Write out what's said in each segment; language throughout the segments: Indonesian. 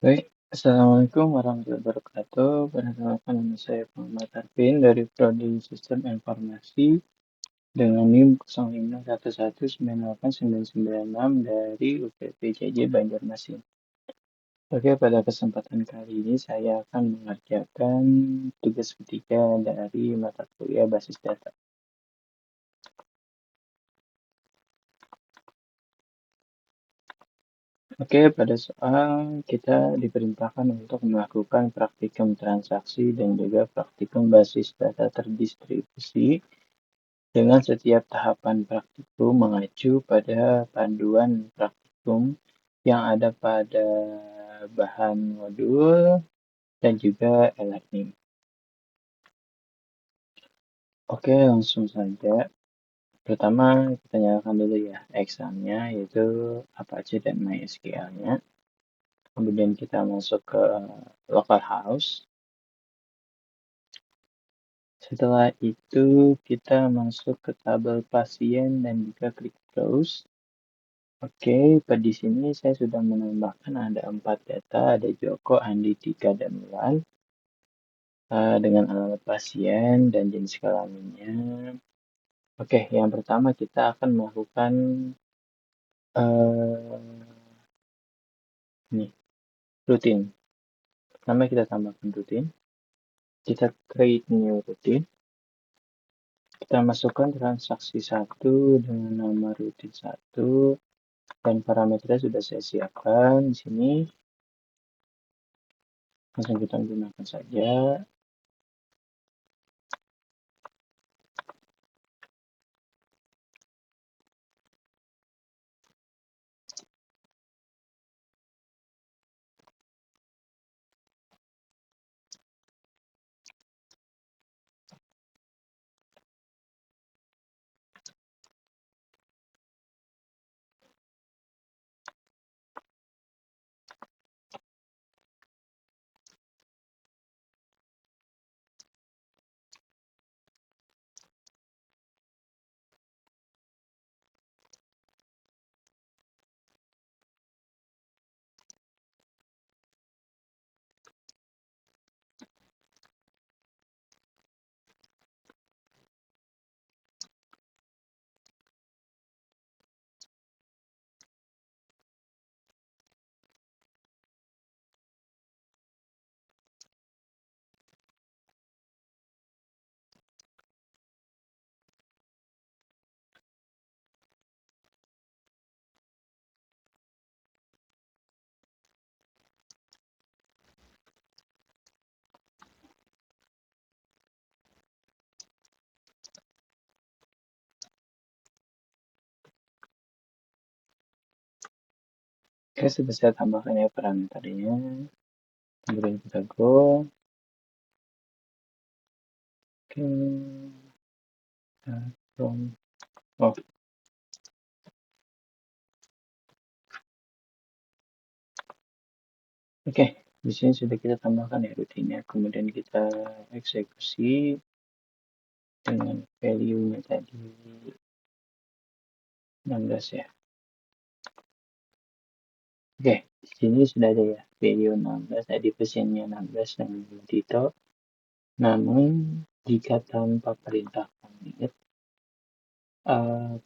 Baik, Assalamualaikum warahmatullahi wabarakatuh. Perkenalkan nama saya Muhammad Arfin dari Prodi Sistem Informasi dengan NIM 0511989996 dari UPPJJ Banjarmasin. Oke, pada kesempatan kali ini saya akan mengerjakan tugas ketiga dari mata kuliah basis data. Oke, pada soal kita diperintahkan untuk melakukan praktikum transaksi dan juga praktikum basis data terdistribusi dengan setiap tahapan praktikum mengacu pada panduan praktikum yang ada pada bahan modul dan juga e-learning. Oke, langsung saja. Pertama, kita nyalakan dulu ya examnya, yaitu Apache dan MySQL-nya. Kemudian kita masuk ke localhost. Setelah itu kita masuk ke tabel pasien dan juga klik browse. Oke, pada sini saya sudah menambahkan ada 4 data, ada Joko, Andi, Tika, dan Wulan dengan alamat pasien dan jenis kelaminnya. Oke, yang pertama kita akan melakukan ini rutin. Pertama kita tambahkan rutin, kita create new rutin. Kita masukkan transaksi 1 dengan nama rutin 1 dan parameternya sudah saya siapkan di sini. Langsung kita gunakan saja. Oke, sudah saya tambahkan ya parameternya. Kemudian kita go. Oke. Oh. Oke, di sini sudah kita tambahkan ya rutinnya. Kemudian kita eksekusi dengan value-nya tadi 16 ya. Oke, di sini sudah ada ya value 16, tadi pesannya 16 dan Tito. Namun jika tanpa perintah commit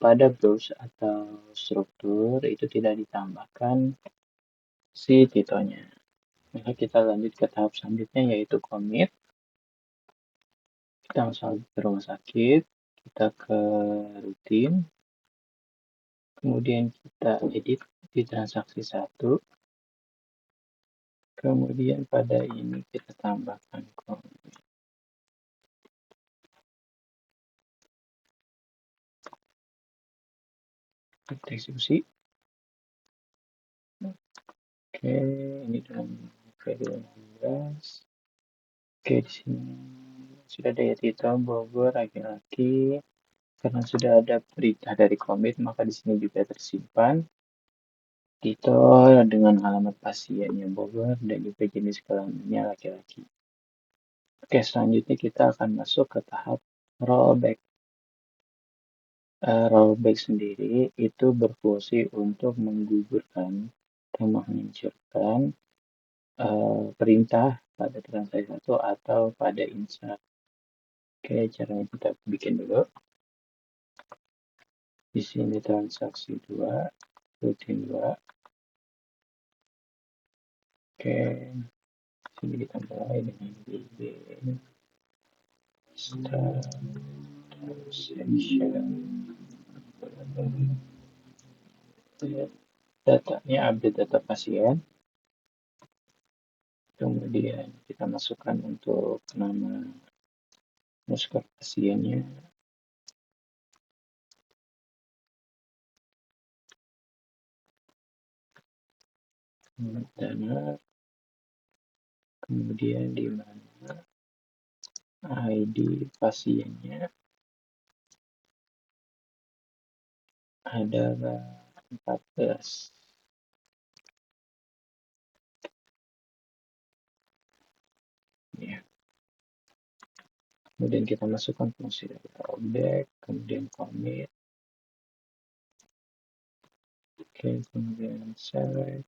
pada browse atau struktur itu tidak ditambahkan si Titonya. Maka kita lanjut ke tahap selanjutnya yaitu commit. Kita masuk ke rumah sakit, kita ke rutin, kemudian kita edit di transaksi 1, kemudian pada ini kita tambahkan commit. Kita eksekusi. Oke, ini dengan value 16. Oke, di sini sudah ada ya Tito Bogor laki-laki. Karena sudah ada perintah dari commit, maka di sini juga tersimpan Tito dengan alamat pasiennya Bogor dan juga jenis kelaminnya laki-laki. Oke, selanjutnya kita akan masuk ke tahap rollback. Rollback sendiri itu berfungsi untuk menggugurkan atau menghancurkan perintah pada transaksi satu atau pada insert. Oke, caranya kita bikin dulu. Di sini transaksi 2, rutin 2. Oke, sini kita mulai dengan bb start transaction. Datanya update data pasien. Kemudian kita masukkan untuk nama muskar pasiennya. Dana. Kemudian di mana ID pasiennya adalah 14. Ya. Kemudian kita masukkan fungsi dari rollback, kemudian commit. Oke, kemudian select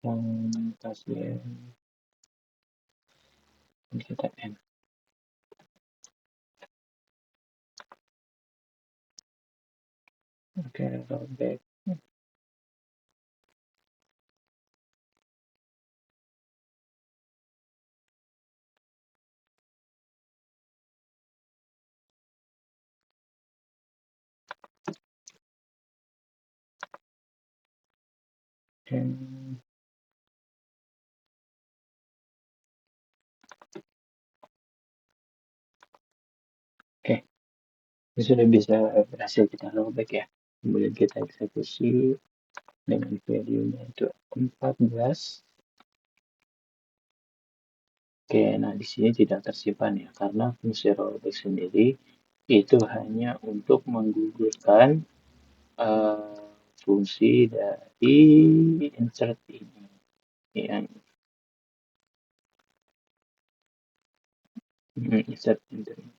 yang pasien. Dan kita end. Oke, rollback. Dan oke, ini sudah bisa berhasil kita rollback ya. Kemudian kita eksekusi dengan value-nya itu 14. Oke, nah di sini tidak tersimpan ya, karena fungsi rollback sendiri itu hanya untuk menggugurkan fungsi dari insert ini. Yang insert ini.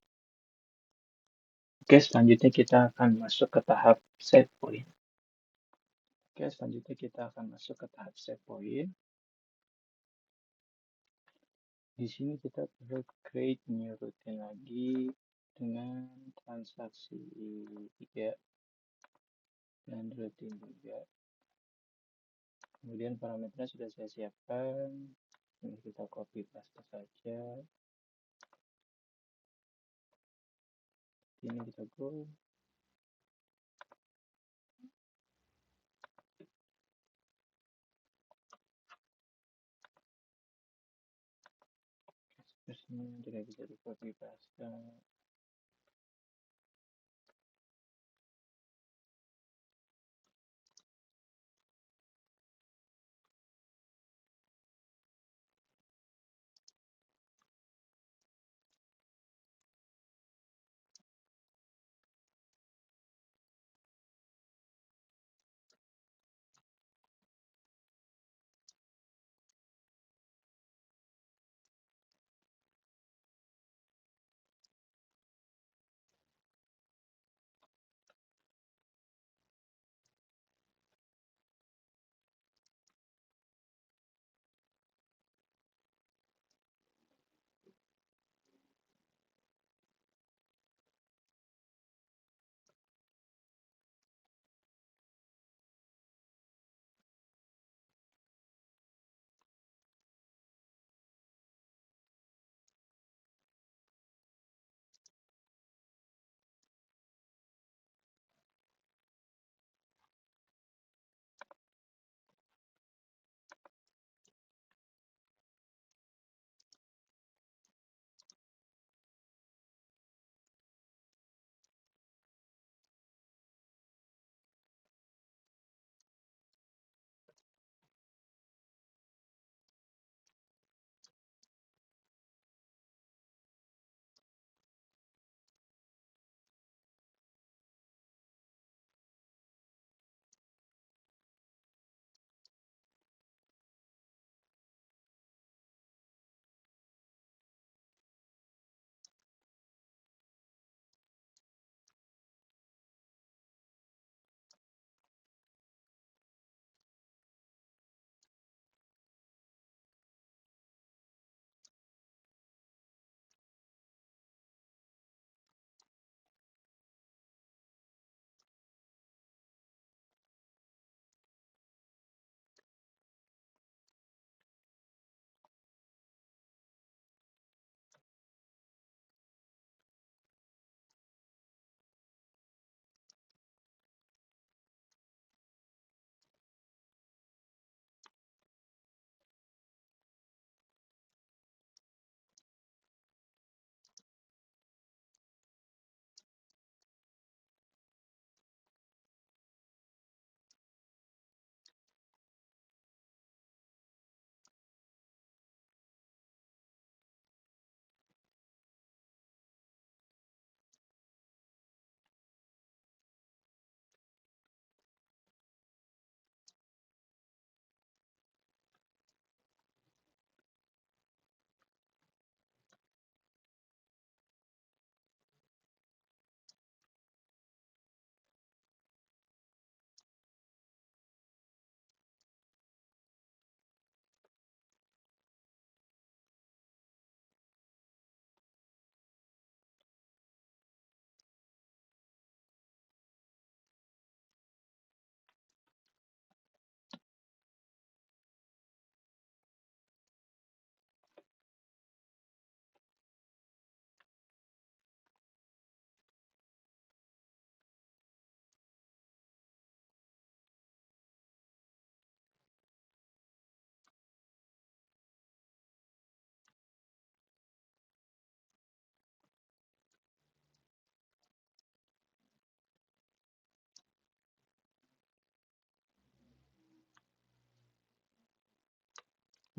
Oke, selanjutnya kita akan masuk ke tahap set point. Oke, selanjutnya kita akan masuk ke tahap set point. Di sini kita perlu create new routine lagi dengan transaksi 3 dan routine juga. Kemudian parameternya sudah saya siapkan. Ini kita copy paste saja. Ini kita go. Terusnya tidak bisa di copy paste.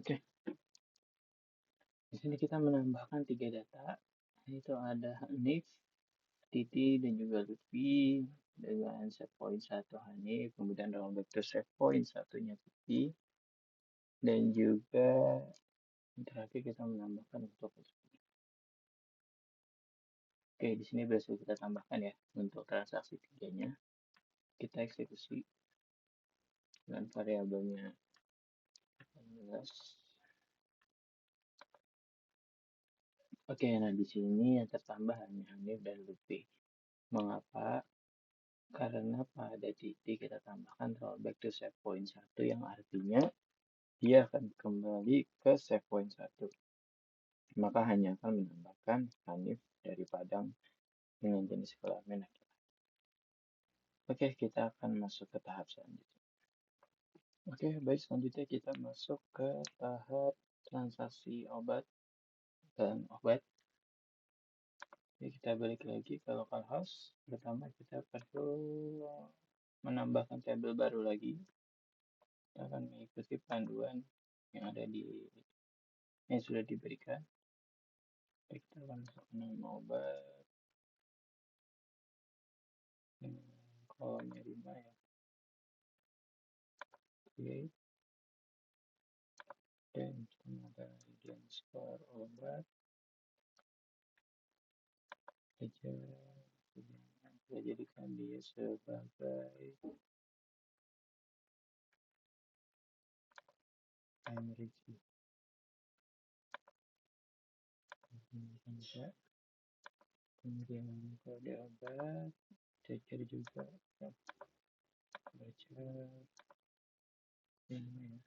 Oke, di sini kita menambahkan 3 data, yaitu ada Hanif, Titi, dan juga Lutfi dengan save point 1 Hanif, kemudian rollback to save point satunya Titi, dan juga yang terakhir kita menambahkan untuk Lutfi. Oke, di sini berhasil kita tambahkan ya untuk transaksi 3-nya. Kita eksekusi dengan variabelnya 18. Oke, nah di sini yang tertambah hanya Hanif dan Lutfi. Mengapa? Karena pada titik kita tambahkan rollback to save point 1 yang artinya dia akan kembali ke save point 1. Maka hanya akan menambahkan Hanif dari Padang dengan jenis kelamin laki-laki. Oke, kita akan masuk ke tahap selanjutnya. Oke, baik, selanjutnya kita masuk ke tahap transaksi obat dan obat. Jadi kita balik lagi ke localhost. Pertama kita perlu menambahkan tabel baru lagi. Kita akan mengikuti panduan yang ada yang sudah diberikan. Kita akan masuk ke nama obat kolomnya 5 ya. Oke. Dan kita ada region score obat. Kita jadikan dia sebagai primary key. Kemudian kode obat, cecer juga baca ini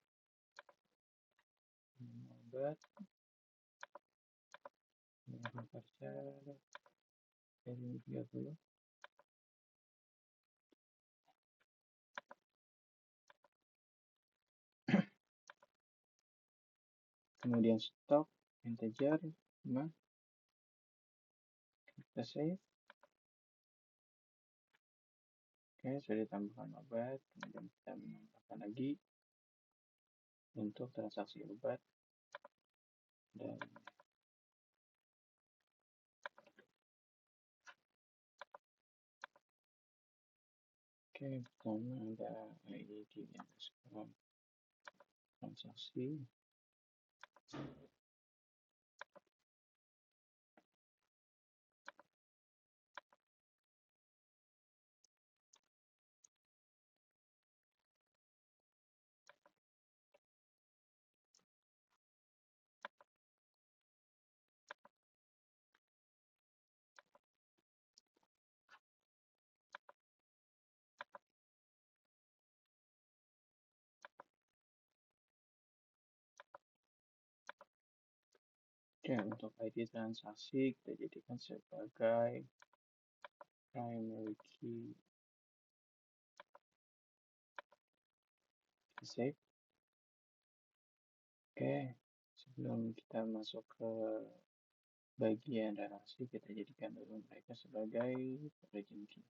obat, dengan parcel dari 30. Kemudian stok integer 5. Kita save. Oke, sudah ditambahkan obat. Kemudian kita menambahkan lagi untuk transaksi obat dan oke, pertama ada ID yang sekarang transaksi. Oke, untuk ID transaksi kita jadikan sebagai primary key. Save. Oke, sebelum kita masuk ke bagian relasi, kita jadikan dulu mereka sebagai origin key.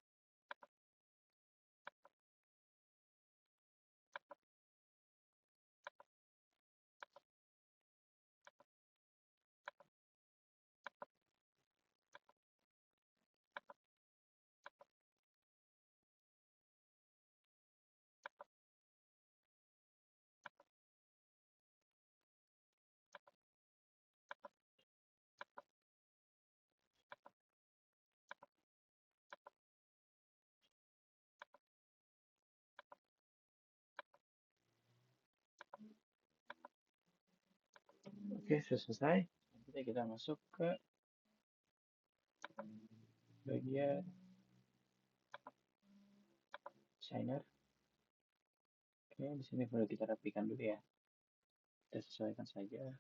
Oke, selesai. Nanti kita masuk ke bagian signer. Oke, di sini perlu kita rapikan dulu ya. Kita sesuaikan saja.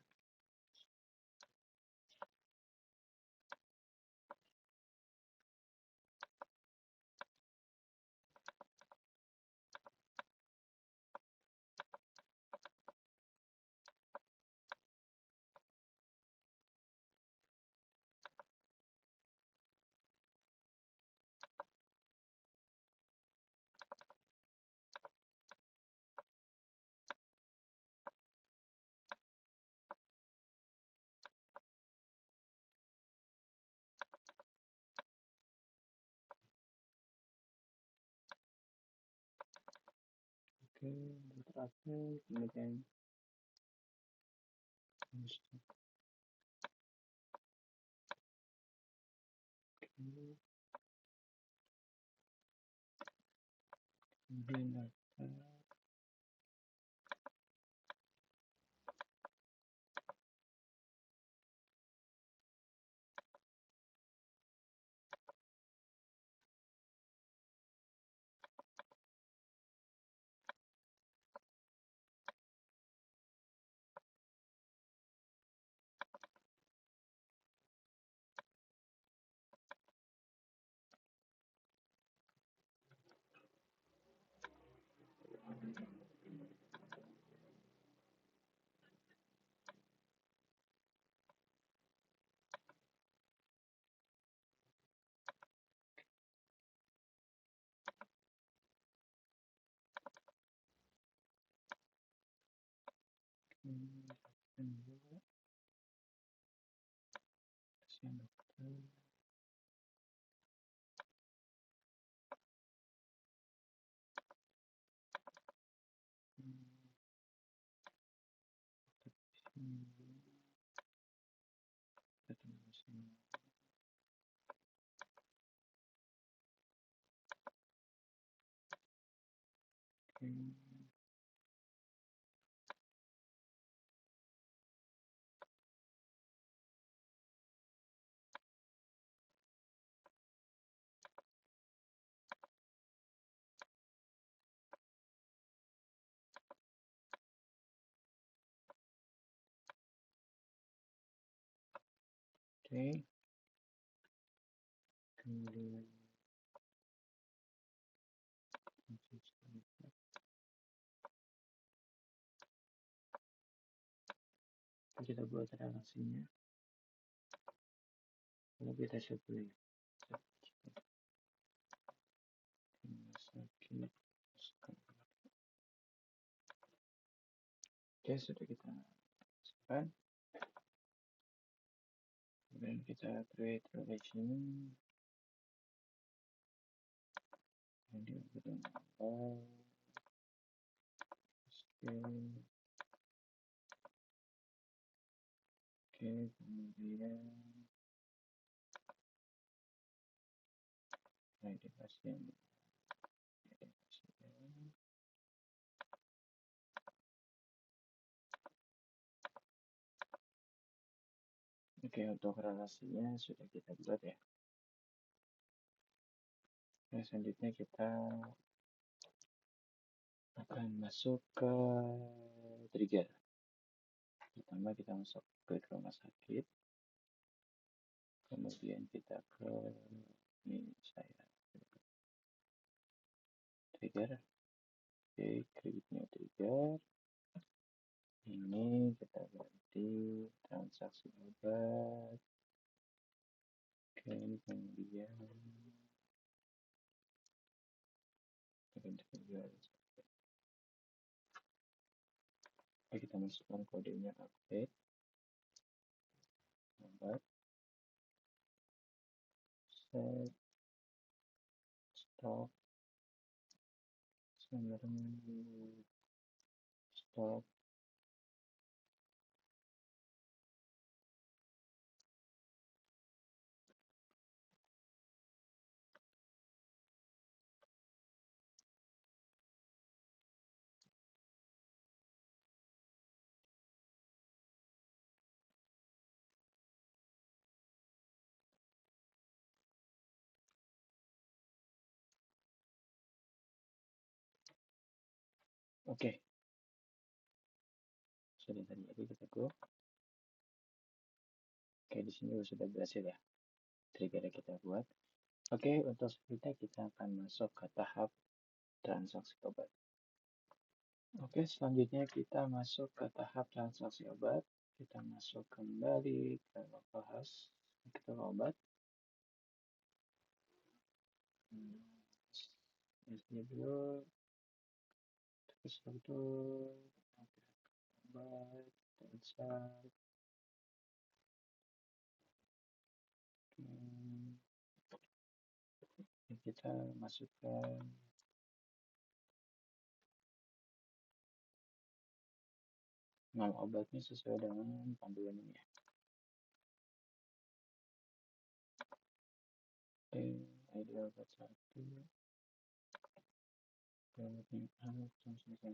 Oke, terakhir kemudian kemudian data. Dan juga pasien dokter. Oke, kemudian kita buat relasinya. Lalu kita coba lihat sakit. Oke, sudah kita masukkan. Kemudian kita create relation. Kemudian kita nambah scale. Oke, kemudian ID pasien. Oke, untuk relasinya sudah kita buat ya. Nah, selanjutnya kita akan masuk ke trigger. Pertama kita masuk ke rumah sakit. Kemudian kita ke ini saya trigger. Oke, create new trigger. Ini kita ganti transaksi obat. Oke, kemudian kita masukkan kodenya update obat set stop stop. Oke, sudah terjadi, kita go. Oke, di sini sudah berhasil ya trigger yang kita buat. Oke, untuk selanjutnya kita akan masuk ke tahap transaksi obat. Oke, selanjutnya kita masuk ke tahap transaksi obat. Kita masuk kembali ke localhost, kita obat. Ini dulu, terus itu obat, transaksi. Kita masukkan Nama obatnya sesuai dengan panduan ini ya. Oke, ID obat 1, obatnya A, langsung itu.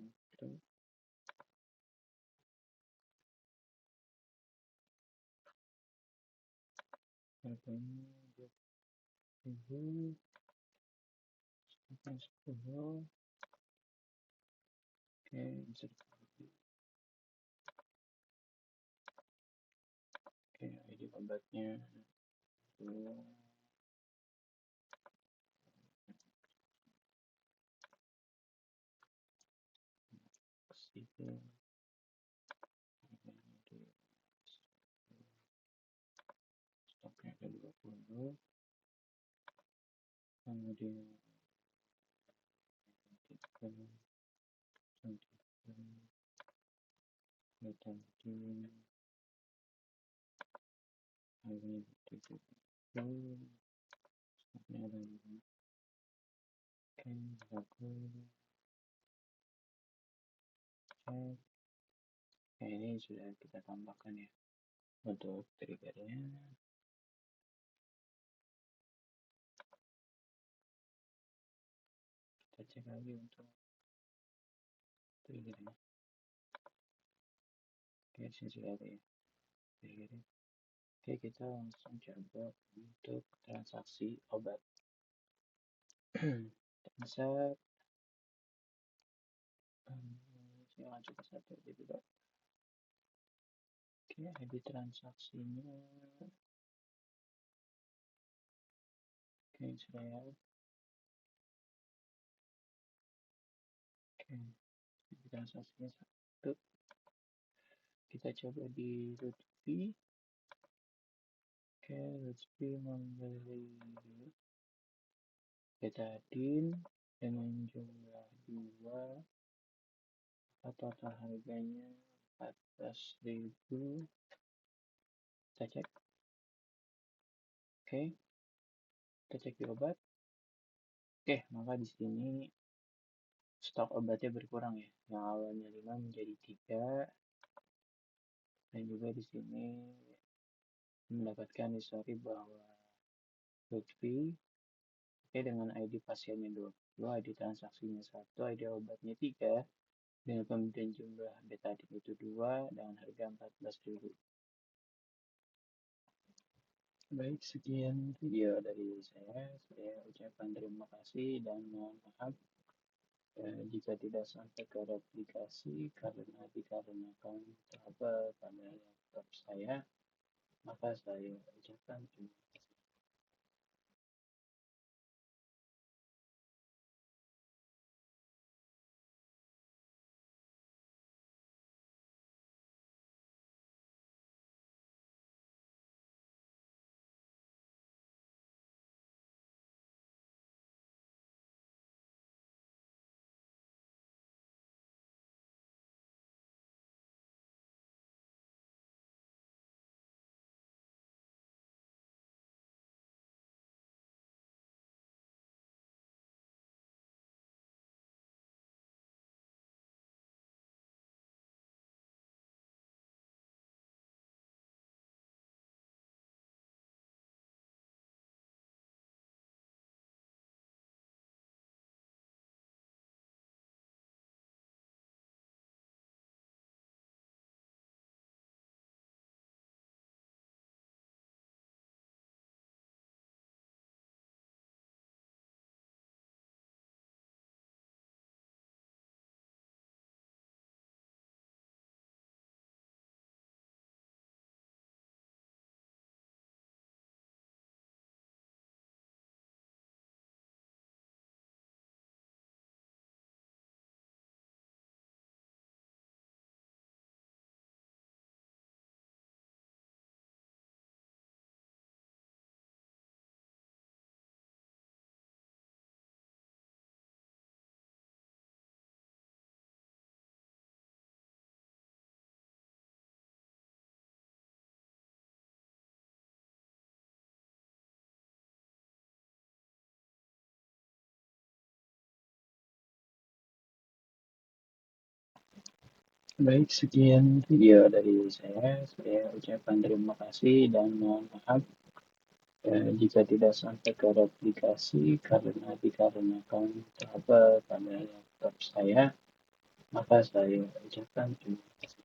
Harganya 20.000, 10. Oke, bisa dikali. Oke, ID obatnya 2, situ. Stoknya ada 20, kemudian betadine harganya 70, stoknya ada 5. Oke, aku cek. Nah, ini sudah kita tambahkan ya untuk triggernya. Kita cek lagi untuk triggernya. Oke, sini sudah ada ya triggernya. Oke, kita langsung coba untuk transaksi obat. Transfer, saya lanjut ke satu aja dulu. Oke, ID transaksinya. Oke, saya. Oke, ID transaksinya 1. Kita coba di Lutfi. Oke, Lutfi membeli betadine dengan jumlah 2, total harganya 14.000. Kita cek. Oke, kita cek di obat. Oke, maka di sini stok obatnya berkurang ya. Yang awalnya 5 menjadi 3, dan juga di sini mendapatkan histori bahwa Lutfi dengan ID pasiennya 20, ID transaksinya 1, ID obatnya 3, dengan pembelian jumlah betadine itu 2, dengan harga 14.000. Baik, sekian video dari saya. Saya ucapkan terima kasih dan mohon maaf jika tidak sampai ke replikasi karena dikarenakan trouble pada laptop saya, maka saya ucapkan terima kasih. Baik, sekian video dari saya. Saya ucapkan terima kasih dan mohon maaf jika tidak sampai ke replikasi karena dikarenakan trouble pada laptop saya, maka saya ucapkan terima kasih.